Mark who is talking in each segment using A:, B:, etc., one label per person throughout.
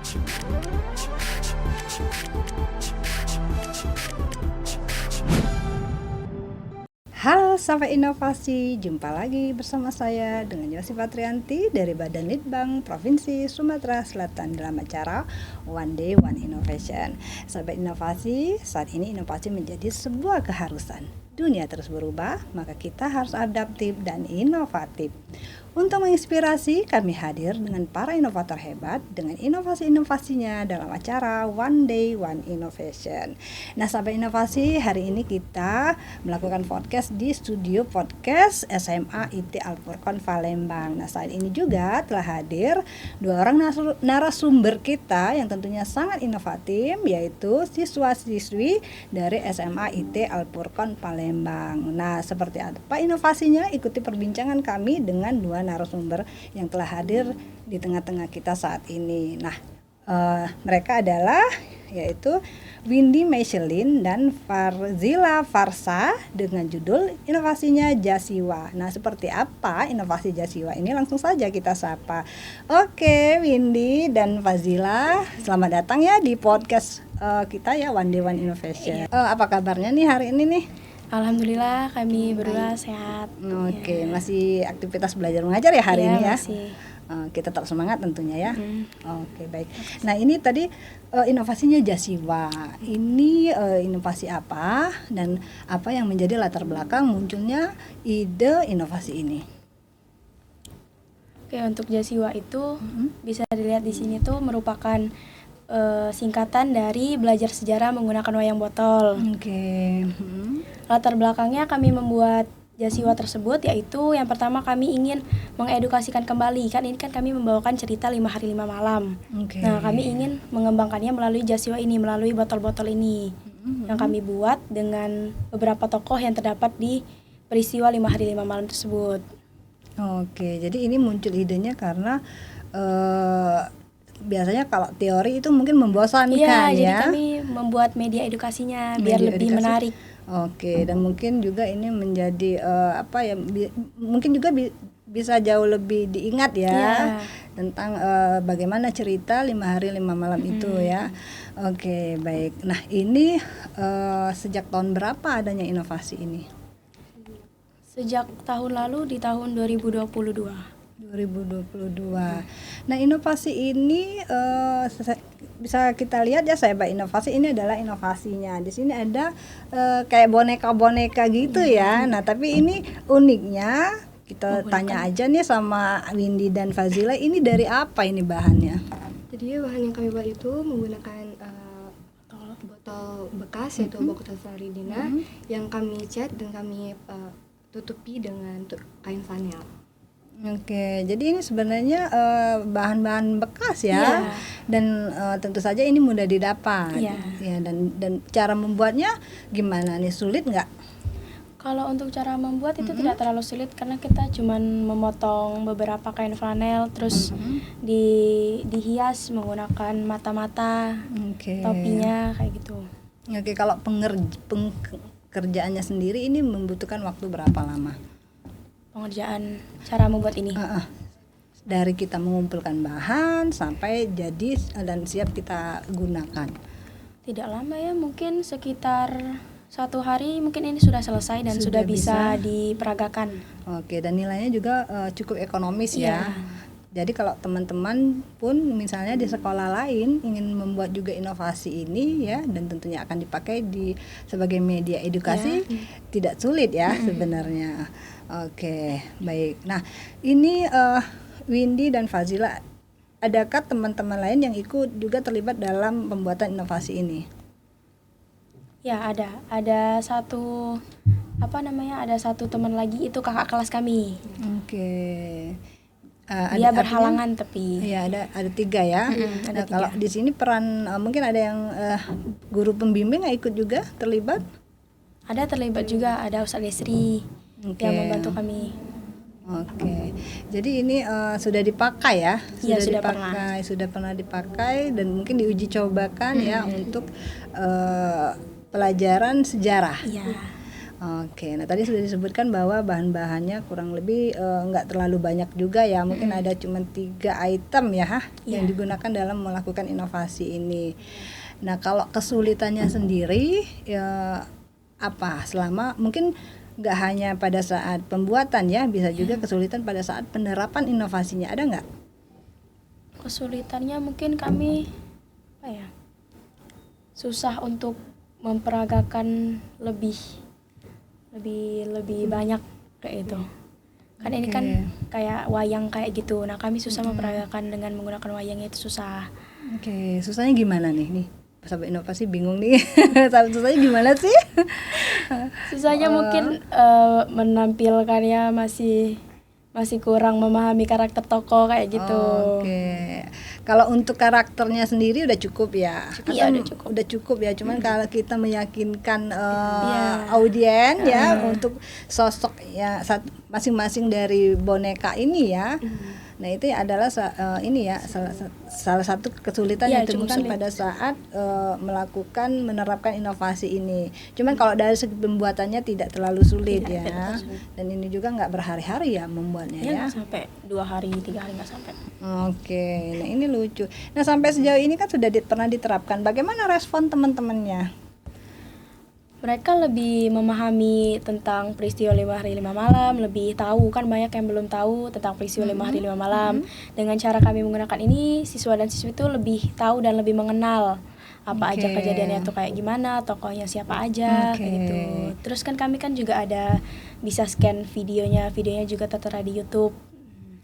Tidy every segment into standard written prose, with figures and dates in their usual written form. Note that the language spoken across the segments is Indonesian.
A: Halo sahabat inovasi, jumpa lagi bersama saya dengan Yosifat Trianti dari Badan Litbang Provinsi Sumatera Selatan dalam acara One Day One Innovation. Sahabat inovasi, saat ini inovasi menjadi sebuah keharusan. Dunia terus berubah, maka kita harus adaptif dan inovatif. Untuk menginspirasi, kami hadir dengan para inovator hebat dengan inovasi-inovasinya dalam acara One Day One Innovation. Nah, sahabat inovasi, hari ini kita melakukan podcast di studio podcast SMA IT Al-Furqan Palembang. Nah, saat ini juga telah hadir dua orang narasumber kita yang tentunya sangat inovatif, yaitu siswa-siswi dari SMA IT Al-Furqan Palembang. Nah, seperti apa inovasinya? Ikuti perbincangan kami dengan dua narasumber yang telah hadir di tengah-tengah kita saat ini. Nah, mereka adalah yaitu Windy Michelin dan Farzila Farsa dengan judul inovasinya Jasiwa. Nah, seperti apa inovasi Jasiwa ini? Langsung saja kita sapa. Oke, Windy dan Farzila, selamat datang ya di podcast kita ya One Day One Innovation. Apa kabarnya nih hari ini nih?
B: Alhamdulillah kami berdua sehat.
A: Oke, masih aktivitas belajar mengajar ya hari ini ya?
B: Masih.
A: Kita tetap semangat tentunya ya. Oke, baik. Nah, ini tadi inovasinya Jasiwa. Ini inovasi apa dan apa yang menjadi latar belakang munculnya ide inovasi ini?
B: Oke, untuk Jasiwa itu bisa dilihat di sini tuh merupakan singkatan dari belajar sejarah menggunakan wayang botol.
A: Oke.
B: Latar belakangnya kami membuat Jasiwa tersebut yaitu yang pertama kami ingin mengedukasikan kembali, kan ini kan kami membawakan cerita 5 hari 5 malam.
A: Okay.
B: Nah, kami ingin mengembangkannya melalui Jasiwa ini, melalui botol-botol ini yang kami buat dengan beberapa tokoh yang terdapat di peristiwa 5 hari 5 malam tersebut.
A: Oke, jadi ini muncul idenya karena biasanya kalau teori itu mungkin membosankan ya.
B: Iya, jadi kami membuat media edukasinya biar lebih menarik.
A: Oke, dan mungkin juga ini menjadi mungkin juga bisa jauh lebih diingat ya tentang bagaimana cerita 5 hari 5 malam itu ya. Oke, baik. Nah, ini sejak tahun berapa adanya inovasi ini?
B: Sejak tahun lalu di tahun 2022.
A: Nah, inovasi ini bisa kita lihat ya, sahabat inovasi ini adalah inovasinya. Di sini ada kayak boneka-boneka gitu ya. Nah, tapi ini uniknya kita tanya aja nih sama Windy dan Fazila, ini dari apa ini bahannya?
C: Jadi bahan yang kami buat itu menggunakan botol bekas yaitu botol Saridina yang kami cat dan kami tutupi dengan kain flanel.
A: Oke, jadi ini sebenarnya bahan-bahan bekas ya, dan tentu saja ini mudah didapat. Ya, dan cara membuatnya gimana nih, sulit nggak?
B: Kalau untuk cara membuat itu tidak terlalu sulit karena kita cuman memotong beberapa kain flanel terus dihias menggunakan mata-mata, topinya kayak gitu.
A: Oke, kalau pengerjaannya sendiri ini membutuhkan waktu berapa lama?
B: Pengerjaan cara membuat ini
A: dari kita mengumpulkan bahan sampai jadi dan siap kita gunakan?
B: Tidak lama ya, mungkin sekitar 1 hari mungkin ini sudah selesai dan sudah bisa diperagakan.
A: Oke, dan nilainya juga cukup ekonomis ya. Jadi kalau teman-teman pun misalnya di sekolah lain ingin membuat juga inovasi ini ya, dan tentunya akan dipakai sebagai media edukasi, tidak sulit ya sebenarnya. Oke, baik. Nah, ini Windy dan Fazila, adakah teman-teman lain yang ikut juga terlibat dalam pembuatan inovasi ini?
B: Ya, ada satu ada satu teman lagi, itu kakak kelas kami.
A: Oke.
B: Dia berhalangan tapi.
A: Iya, ada 3 ya.
B: Ada 3.
A: Kalau di sini peran mungkin ada yang guru pembimbing ikut juga terlibat?
B: Ada terlibat juga, ada Ustaz Lesri yang membantu kami.
A: Oke. Jadi ini sudah dipakai ya? Sudah pernah dipakai dan mungkin diuji cobakan ya untuk pelajaran sejarah.
B: Iya.
A: Oke, nah tadi sudah disebutkan bahwa bahan-bahannya kurang lebih nggak terlalu banyak juga ya, mungkin ada cuma 3 item ya yang digunakan dalam melakukan inovasi ini. Nah kalau kesulitannya sendiri ya apa? Selama mungkin nggak hanya pada saat pembuatan ya, bisa juga kesulitan pada saat penerapan inovasinya, ada nggak?
B: Kesulitannya mungkin kami apa ya, susah untuk memperagakan lebih banyak kayak itu. Kan ini kan kayak wayang kayak gitu. Nah, kami susah memperagakan dengan menggunakan wayang, itu susah.
A: Oke, susahnya gimana nih? Sahabat inovasi bingung nih. Susahnya gimana sih?
B: Susahnya mungkin menampilkannya masih kurang memahami karakter tokoh kayak gitu.
A: Oke. Kalau untuk karakternya sendiri udah cukup ya?
B: Iya,
A: udah cukup ya. Cuman kalau kita meyakinkan audien ya untuk sosok ya masing-masing dari boneka ini ya. Nah itu adalah salah satu kesulitan yang ditemukan pada saat menerapkan inovasi ini. Cuman kalau dari segi pembuatannya tidak terlalu sulit ya. Dan ini juga nggak berhari-hari ya membuatnya ya.
B: Nggak sampai 2 hari 3 hari nggak sampai.
A: Oke, nah ini lucu. Nah sampai sejauh ini kan sudah pernah diterapkan. Bagaimana respon teman-temannya?
B: Mereka lebih memahami tentang peristiwa 5 hari 5 malam, lebih tahu, kan banyak yang belum tahu tentang peristiwa 5 hari 5 malam. Dengan cara kami menggunakan ini, siswa dan siswi itu lebih tahu dan lebih mengenal apa aja kejadiannya tuh kayak gimana, tokohnya siapa aja, kayak gitu. Terus kan kami kan juga ada bisa scan videonya juga tertera di YouTube.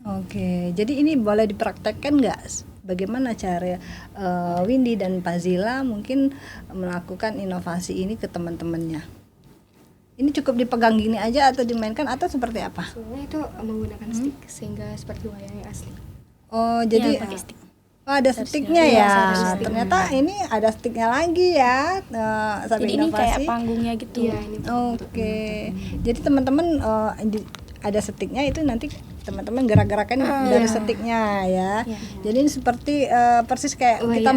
A: Oke, jadi ini boleh dipraktekkan nggak? Bagaimana cara Windy dan Fazila mungkin melakukan inovasi ini ke teman-temannya? Ini cukup dipegang gini aja atau dimainkan atau seperti apa?
C: Sebenarnya itu menggunakan stick sehingga seperti wayangnya asli.
A: Oh, jadi
B: pakai stick.
A: Oh, ada sticknya ya. Ternyata ini ada sticknya lagi ya.
B: Jadi ini kayak panggungnya gitu.
C: Iya, ini.
A: Oke. Jadi teman-teman ada sticknya itu nanti teman-teman gerak-gerakan dari sticknya ya. Jadi ini seperti persis kayak kita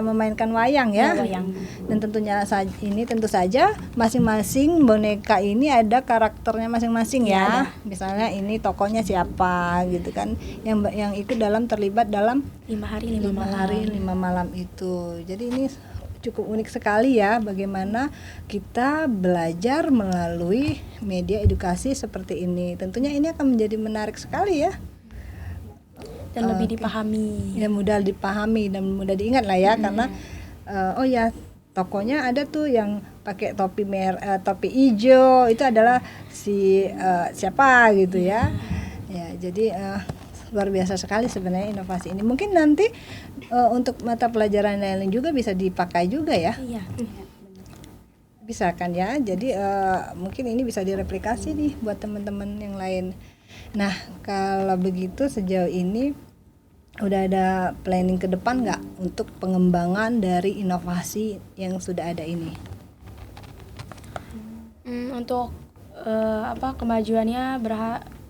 A: memainkan wayang ya.
B: Wayang.
A: Dan tentu saja masing-masing boneka ini ada karakternya masing-masing ya. Misalnya ini tokohnya siapa gitu kan, yang ikut terlibat dalam
B: 5 hari 5
A: malam itu. Jadi ini cukup unik sekali ya bagaimana kita belajar melalui media edukasi seperti ini. Tentunya ini akan menjadi menarik sekali ya.
B: Dan lebih dipahami.
A: Ya, mudah dipahami dan mudah diingat lah ya, karena tokonya ada tuh yang pakai topi hijau, itu adalah siapa gitu ya. Ya, jadi luar biasa sekali sebenarnya inovasi ini. Mungkin nanti untuk mata pelajaran lain juga bisa dipakai juga ya.
B: Iya.
A: Bisa kan ya. Jadi mungkin ini bisa direplikasi nih buat teman-teman yang lain. Nah kalau begitu sejauh ini udah ada planning ke depan nggak untuk pengembangan dari inovasi yang sudah ada ini?
B: Untuk kemajuannya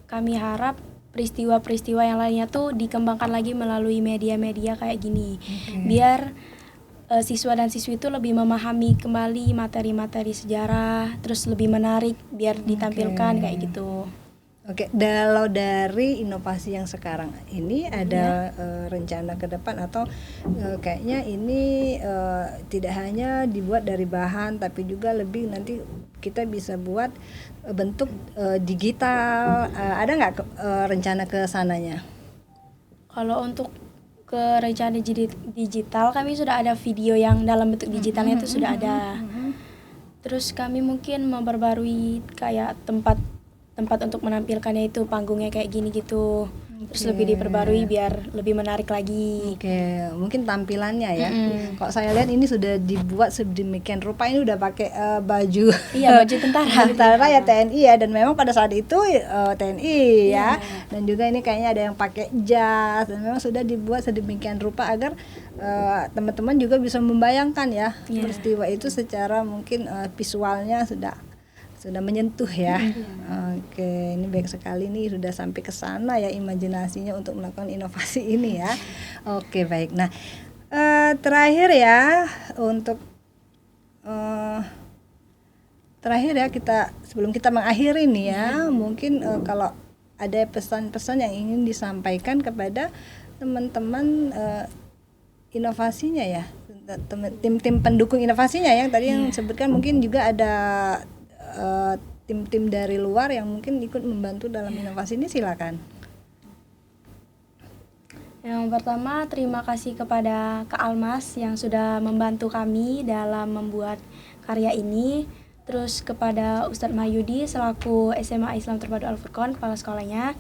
B: kami harap peristiwa-peristiwa yang lainnya tuh dikembangkan lagi melalui media-media kayak gini. Biar siswa dan siswi itu lebih memahami kembali materi-materi sejarah, terus lebih menarik biar ditampilkan kayak gitu.
A: Oke, kalau dari inovasi yang sekarang ini ada rencana ke depan atau kayaknya ini tidak hanya dibuat dari bahan tapi juga lebih nanti kita bisa buat bentuk digital, ada nggak rencana ke sananya?
B: Kalau untuk ke rencana digital kami sudah ada video yang dalam bentuk digitalnya itu sudah ada. Terus kami mungkin memperbarui kayak tempat untuk menampilkannya itu panggungnya kayak gini gitu. Terus lebih diperbarui biar lebih menarik lagi.
A: Oke, mungkin tampilannya ya. Kalau saya lihat ini sudah dibuat sedemikian rupa, ini udah pakai baju.
B: Iya, baju tentara
A: ya, TNI ya, dan memang pada saat itu TNI ya. Dan juga ini kayaknya ada yang pakai jas, dan memang sudah dibuat sedemikian rupa agar teman-teman juga bisa membayangkan ya peristiwa itu secara mungkin visualnya sudah menyentuh ya. Oke, ini baik sekali nih, sudah sampai ke sana ya imajinasinya untuk melakukan inovasi ini ya. Oke, baik. Nah, terakhir ya untuk terakhir ya, sebelum kita mengakhiri nih ya, mungkin kalau ada pesan-pesan yang ingin disampaikan kepada teman-teman inovasinya ya, tim-tim pendukung inovasinya yang tadi yang disebutkan, mungkin juga ada tim-tim dari luar yang mungkin ikut membantu dalam inovasi ini, silakan.
B: Yang pertama, terima kasih kepada Kak Almas yang sudah membantu kami dalam membuat karya ini. Terus kepada Ustadz Mahyudi selaku SMA Islam Terpadu Al-Furqon, kepala sekolahnya.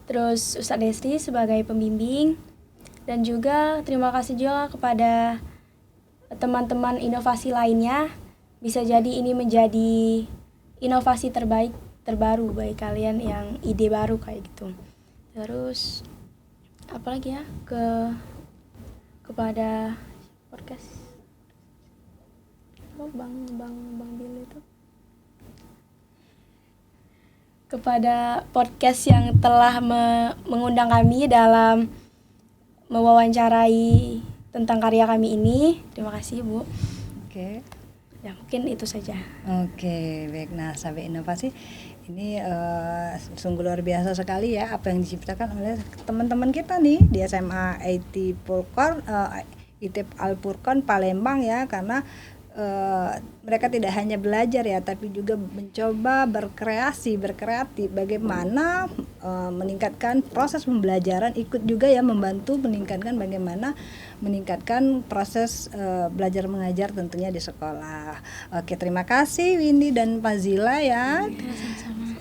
B: Terus Ustadz Desti sebagai pembimbing. Dan juga terima kasih juga kepada teman-teman inovasi lainnya. Bisa jadi ini menjadi inovasi terbaru bagi kalian yang ide baru kayak gitu. Terus apalagi ya, kepada podcast Bang Bill itu, kepada podcast yang telah mengundang kami dalam mewawancarai tentang karya kami ini. Terima kasih Bu.
A: Oke.
B: Ya mungkin itu saja.
A: Oke, baik. Nah, Sahabat Inovasi ini sungguh luar biasa sekali ya apa yang diciptakan oleh teman-teman kita nih di SMA IT Al-Furqon Palembang ya, karena mereka tidak hanya belajar ya, tapi juga mencoba berkreatif bagaimana meningkatkan proses pembelajaran, ikut juga ya membantu meningkatkan proses belajar mengajar tentunya di sekolah. Oke, terima kasih Windy dan Fazila ya.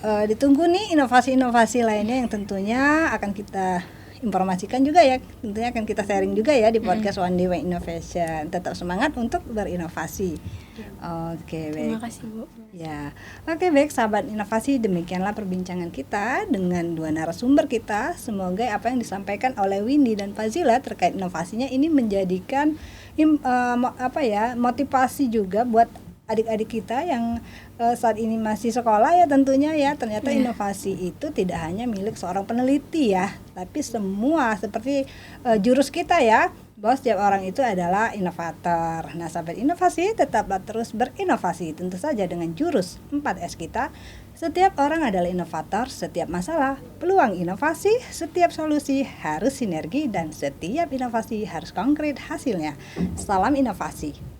A: Ditunggu nih inovasi-inovasi lainnya yang tentunya akan kita informasikan juga ya, tentunya akan kita sharing juga ya di podcast One Day One Innovation. Tetap semangat untuk berinovasi. Oke, baik.
B: Terima kasih Bu.
A: Ya, oke baik sahabat inovasi, demikianlah perbincangan kita dengan dua narasumber kita. Semoga apa yang disampaikan oleh Windy dan Fazila terkait inovasinya ini menjadikan motivasi juga buat adik-adik kita yang saat ini masih sekolah ya tentunya ya. Ternyata inovasi itu tidak hanya milik seorang peneliti ya, tapi semua seperti jurus kita ya, bahwa setiap orang itu adalah inovator. Nah, sahabat inovasi, tetaplah terus berinovasi, tentu saja dengan jurus 4S kita. Setiap orang adalah inovator, setiap masalah peluang inovasi, setiap solusi harus sinergi, dan setiap inovasi harus konkret hasilnya. Salam inovasi.